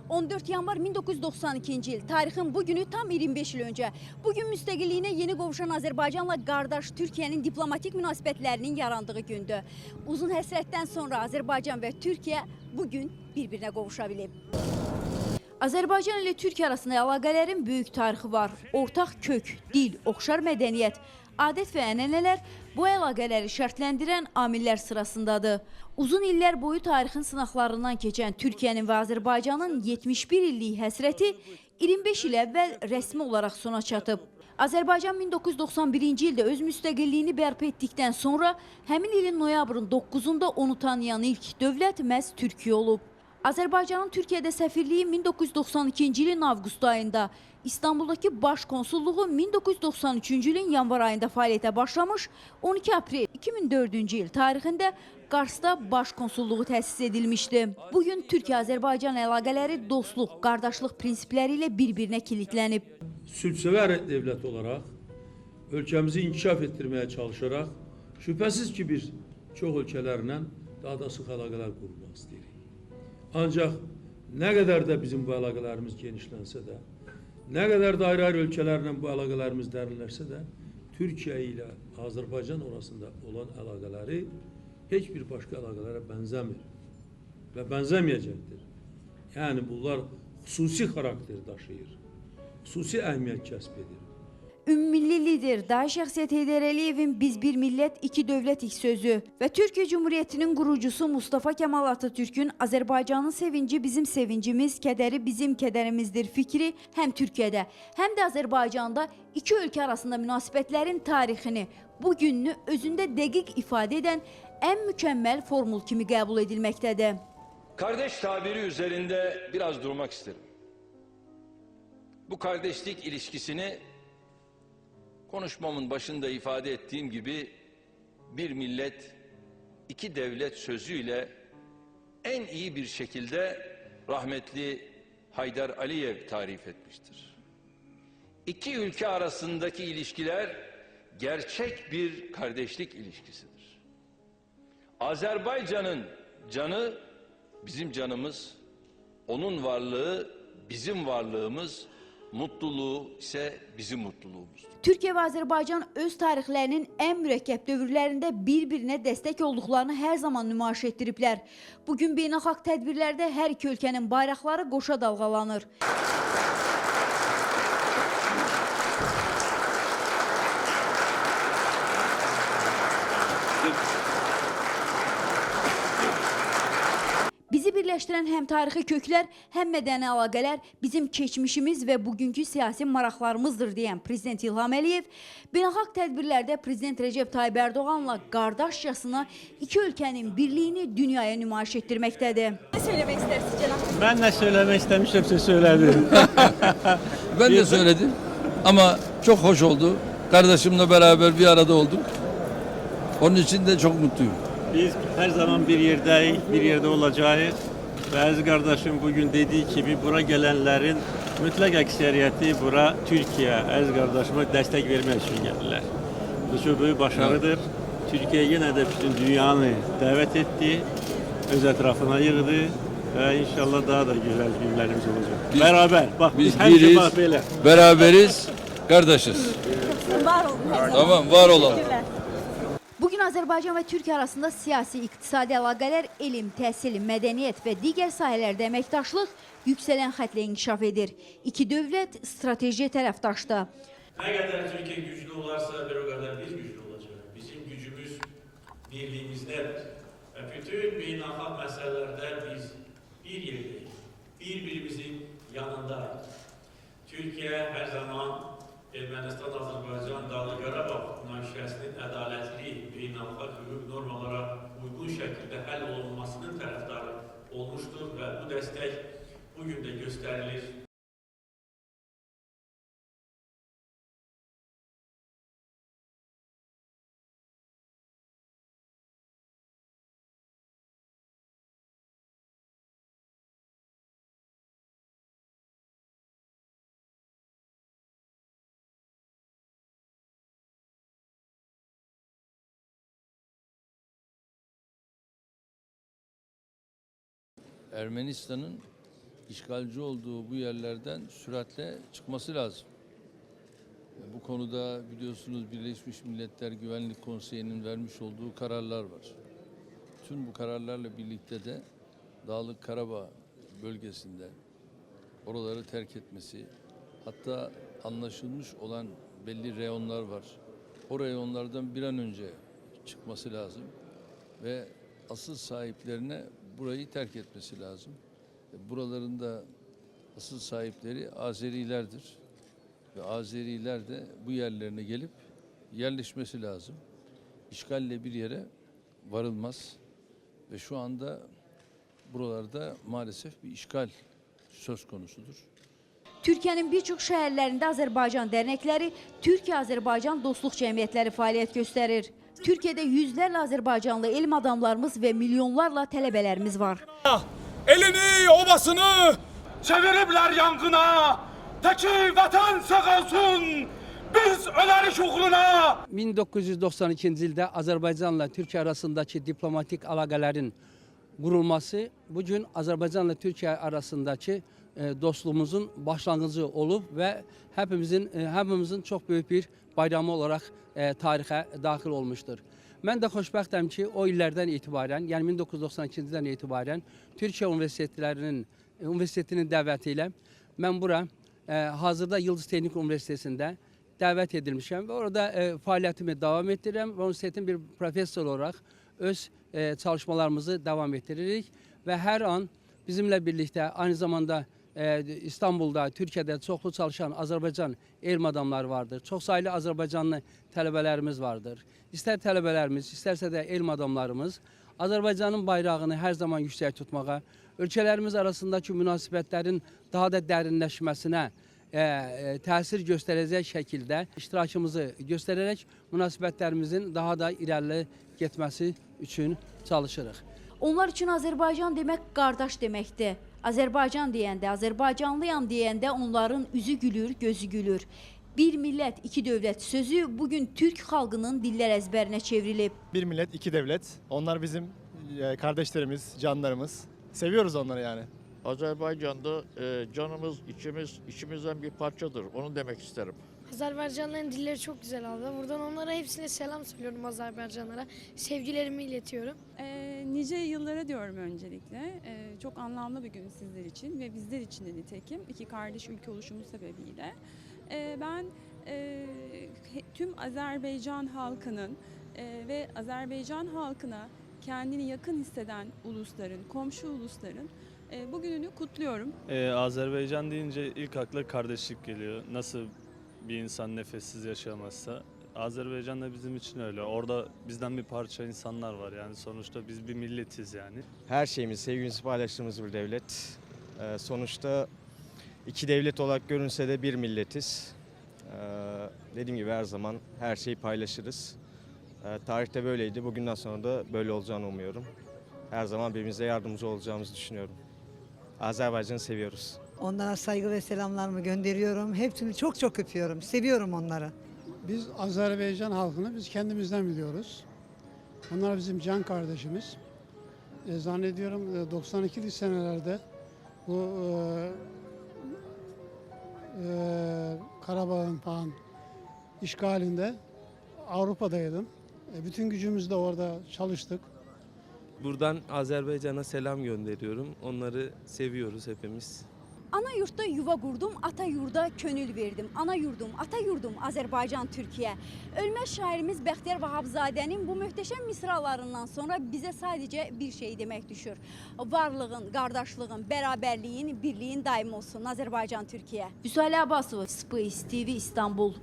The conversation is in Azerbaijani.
14 yanvar 1992-ci il. Tarixin bu günü tam 25 il öncə. Bugün müstəqilliyinə yeni qovuşan Azərbaycanla qardaş Türkiyənin diplomatik münasibətlərinin yarandığı gündür. Uzun həsrətdən sonra Azərbaycan və Türkiyə bugün bir-birinə qovuşa bilib. Azərbaycan ilə Türkiyə arasında əlaqələrin böyük tarixi var. Ortaq kök, dil, oxşar mədəniyyət, adət və ənənələr bu əlaqələri şərtləndirən amillər sırasındadır. Uzun illər boyu tarixin sınaqlarından keçən Türkiyənin və Azərbaycanın 71 illik həsrəti 25 il əvvəl rəsmi olaraq sona çatıb. Azərbaycan 1991-ci ildə öz müstəqilliyini bərpa etdikdən sonra həmin ilin noyabrın 9-da onu tanıyan ilk dövlət məhz Türkiyə olub. Azərbaycanın Türkiyədə səfirliyi 1992-ci ilin avqust ayında, İstanbuldakı baş konsulluğu 1993-cü ilin yanvar ayında fəaliyyətə başlamış, 12 aprel 2004-cü il tarixində Qarsda baş konsulluğu təsis edilmişdi. Bugün Türkiyə-Azərbaycan əlaqələri dostluq, qardaşlıq prinsipləri ilə bir-birinə kilitlənib. Sülhsevər devlet olarak ülkemizi inkişaf ettirmeye çalışarak şüphesiz ki bir çok ülkelerle daha da sık əlaqələr qurmaq istəyirik. Ancak ne kadar da bizim bu əlaqələrimiz genişlense de, ne kadar da ayrı-ayrı ülkelerle bu əlaqələrimiz derinleşse de, Türkiye ile Azerbaycan arasında olan əlaqələri heç bir başka əlaqələrə benzemir ve benzemeyecektir. Yani bunlar xüsusi xarakter daşıyır, xüsusi əhəmiyyət kəsb edir. Ümmilli lider Dahi Şəxsiyyət Heydər Əliyevin "Biz bir millət, iki dövlətik" sözü və Türkiyə Cumhuriyyətinin qurucusu Mustafa Kemal Atatürk'ün Azərbaycanın sevinci bizim sevincimiz, kədəri bizim kədərimizdir fikri həm Türkiyədə, həm də Azərbaycanda iki ölkə arasında münasibətlərin tarixini, bu gününü özündə dəqiq ifadə edən ən mükəmməl formul kimi qəbul edilməkdədir. Kardeş tabiri üzerinde biraz durmak isterim. Bu kardeşlik ilişkisini konuşmamın başında ifade ettiğim gibi bir millet, iki devlet sözüyle en iyi bir şekilde rahmetli Haydar Aliyev tarif etmiştir. İki ülke arasındaki ilişkiler gerçek bir kardeşlik ilişkisidir. Azerbaycan'ın canı bizim canımız, onun varlığı bizim varlığımız, mutluluğu ise bizim mutluluğumuzdur. Türkiyə və Azərbaycan öz tarixlərinin ən mürəkkəb dövrlərində bir-birinə dəstək olduqlarını hər zaman nümayiş etdiriblər. Bugün beynəlxalq tədbirlərdə hər iki ölkənin bayraqları qoşa dalğalanır. Bizi birləşdirən həm tarixi köklər, həm mədəni əlaqələr bizim keçmişimiz və bugünkü siyasi maraqlarımızdır deyən Prezident İlham Əliyev, beynəlxalq tədbirlərdə Prezident Recep Tayyip Erdoğan'la qardaşcasına iki ölkənin birliyini dünyaya nümayiş etdirməkdədir. Ne söylemek istersiniz Cenab? Ben de söylemek istemiştim, söyledim. Ben de söyledim ama çok hoş oldu. Kardeşimle beraber bir arada olduk. Onun için de çok mutluyum. Biz her zaman bir yerdeyiz, bir yerde olacağız. Ve Aziz kardeşim bugün dediği gibi bura gelenlerin mutlak ekseriyeti bura Türkiye. Aziz kardeşime destek vermek için geldiler. Bu çok büyük başarıdır. Türkiye yine de bütün dünyanı davet etti. Öz etrafına yığdı. Ve inşallah daha da güzel günlerimiz olacak. Beraber. Bak Biz her biriz, zaman böyle. beraberiz, kardeşiz. Var olun her zaman. Tamam, var olalım. Bugün Azərbaycan və Türkiyə arasında siyasi, iqtisadi əlaqələr, elm, təhsil, mədəniyyət və digər sahələrdə əməkdaşlıq yüksələn xətlə inkişaf edir. İki dövlət strateji tərəfdaşdır. Ne kadar Türkiye güçlü olarsa bir o kadar biz güçlü olacağız. Bizim gücümüz birliğimizdedir. Ve bütün beynəlxalq meselelerde biz bir yerdeyiz. Birbirimizin yanındayız. Türkiye her zaman Ermənistan-Azərbaycan Dağlıq Qarabağ münaqişəsinin ədalətli beynəlxalq hüquq normalara uyğun şəkildə həll olunmasının tərəfdarı olmuşdur və bu dəstək bugün də göstərilir. Ermenistan'ın işgalci olduğu bu yerlerden süratle çıkması lazım. Bu konuda biliyorsunuz Birleşmiş Milletler Güvenlik Konseyi'nin vermiş olduğu kararlar var. Tüm bu kararlarla birlikte de Dağlık Karabağ bölgesinde oraları terk etmesi, hatta anlaşılmış olan belli reyonlar var. O reyonlardan bir an önce çıkması lazım ve asıl sahiplerine burayı terk etmesi lazım. Buraların da asıl sahipleri Azerilerdir. Ve Azeriler de bu yerlerine gelip yerleşmesi lazım. İşgalle bir yere varılmaz. Ve şu anda buralarda maalesef bir işgal söz konusudur. Türkiye'nin birçok şehirlerinde Azerbaycan dernekleri, Türkiye-Azerbaycan dostluk cemiyetleri faaliyet gösterir. Türkiye'de yüzlerle Azerbaycanlı ilim adamlarımız ve milyonlarla tələbələrimiz var. Elini, obasını çeviribler yangına. Teki vatan sağ olsun. Biz ölerik uğruna. 1992 ildə Azərbaycanla Türkiyə arasındakı diplomatik əlaqələrin qurulması bugün Azərbaycanla Türkiyə arasındakı dostluğumuzun başlanğıcı olub və hepimizin çox böyük bir bayramı olaraq tarixə daxil olmuşdur. Mən də xoşbəxtəm ki, o illərdən etibarən, yəni 1992-ci ildən etibarən Türkiyə Universitetinin dəvəti ilə mən bura hazırda Yıldız Teknik Üniversitesi'nde dəvət edilmişəm və orada fəaliyyətimi davam etdirirəm və universitetin bir professor olaraq öz çalışmalarımızı davam ettiririk və hər an bizimlə birlikdə aynı zamanda İstanbul'da, Türkiye'de çoxlu çalışan Azərbaycan elm adamları vardır. Çox saylı Azərbaycanlı tələbələrimiz vardır. İstər tələbələrimiz, istərsə də elm adamlarımız Azərbaycanın bayrağını hər zaman yüksək tutmağa, ölkələrimiz arasındakı münasibətlərin daha da dərinləşməsinə təsir göstərəcək şəkildə iştirakımızı göstərərək münasibətlərimizin daha da irəli getməsi üçün çalışırıq. Onlar üçün Azərbaycan demək qardaş deməkdir. Azərbaycan deyəndə, Azərbaycanlıyam deyəndə onların üzü gülür, gözü gülür. Bir millət, iki dövlət sözü bugün Türk xalqının dillər əzbərinə çevrilib. Bir millet, iki devlet. Onlar bizim kardeşlerimiz, canlarımız. Seviyoruz onları yani. Azerbaycan'da canımız, içimizden bir parçadır. Onu demek isterim. Azerbaycanlıların dilleri çok güzel abi. Buradan onlara hepsine selam söylüyorum Azerbaycanlara. Sevgilerimi iletiyorum. Nice yıllara diyorum öncelikle. Çok anlamlı bir gün sizler için ve bizler için de nitekim. İki kardeş ülke oluşumuz sebebiyle. Ben tüm Azerbaycan halkının ve Azerbaycan halkına kendini yakın hisseden ulusların, komşu ulusların bugününü kutluyorum. Azerbaycan deyince ilk akla kardeşlik geliyor. Nasıl bir insan nefessiz yaşayamazsa. Azerbaycan da bizim için öyle. Orada bizden bir parça insanlar var yani sonuçta biz bir milletiz yani. Her şeyimiz, sevgimizi paylaştığımız bir devlet. Sonuçta iki devlet olarak görünse de bir milletiz. Dediğim gibi her zaman her şeyi paylaşırız. Tarihte böyleydi, bugünden sonra da böyle olacağını umuyorum. Her zaman birbirimize yardımcı olacağımızı düşünüyorum. Azerbaycan'ı seviyoruz. Onlara saygı ve selamlarımı gönderiyorum. Hepsini çok çok öpüyorum. Seviyorum onları. Biz Azerbaycan halkını biz kendimizden biliyoruz. Onlar bizim can kardeşimiz. Zannediyorum 92'li senelerde bu Karabağ'ın falan işgalinde Avrupa'daydım. Bütün gücümüzle orada çalıştık. Buradan Azerbaycan'a selam gönderiyorum. Onları seviyoruz hepimiz. Ana yurtda yuva qurdum, ata yurda könül verdim. Ana yurdum, ata yurdum, Azərbaycan, Türkiyə. Ölməz şairimiz Bəxtiyar Vahabzadənin bu möhtəşəm misralarından sonra bizə sadəcə bir şey demək düşür. Varlığın, qardaşlığın, bərabərliyin, birliyin daim olsun Azərbaycan, Türkiyə. Vüsale Abbasova, Space TV, İstanbul.